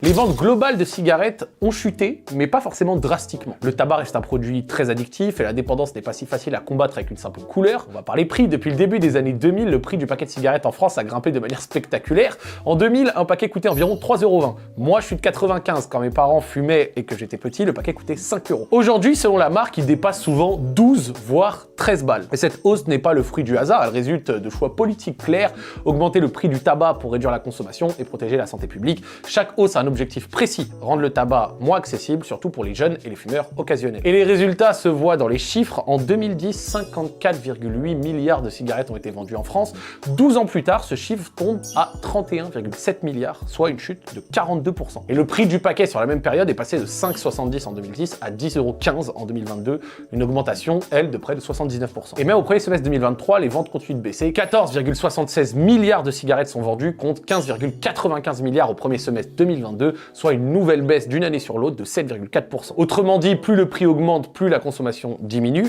Les ventes globales de cigarettes ont chuté, mais pas forcément drastiquement. Le tabac reste un produit très addictif et la dépendance n'est pas si facile à combattre avec une simple couleur. On va parler prix. Depuis le début des années 2000, le prix du paquet de cigarettes en France a grimpé de manière spectaculaire. En 2000, un paquet coûtait environ 3,20 €. Moi, je suis de 95. Quand mes parents fumaient et que j'étais petit, le paquet coûtait 5 €. Aujourd'hui, selon la marque, il dépasse souvent 12, voire 13 balles. Et cette hausse n'est pas le fruit du hasard, elle résulte de choix politiques clairs, augmenter le prix du tabac pour réduire la consommation et protéger la santé publique. Chaque hausse a un objectif précis, rendre le tabac moins accessible, surtout pour les jeunes et les fumeurs occasionnels. Et les résultats se voient dans les chiffres. En 2010, 54,8 milliards de cigarettes ont été vendues en France. 12 ans plus tard, ce chiffre tombe à 31,7 milliards, soit une chute de 42%. Et le prix du paquet sur la même période est passé de 5,70 € en 2010 à 10,15 € en 2022, une augmentation, elle, de près de 79%. Et même au premier semestre 2023, les ventes continuent de baisser. 14,76 milliards de cigarettes sont vendues contre 15,95 milliards au premier semestre 2022, soit une nouvelle baisse d'une année sur l'autre de 7,4%. Autrement dit, plus le prix augmente, plus la consommation diminue.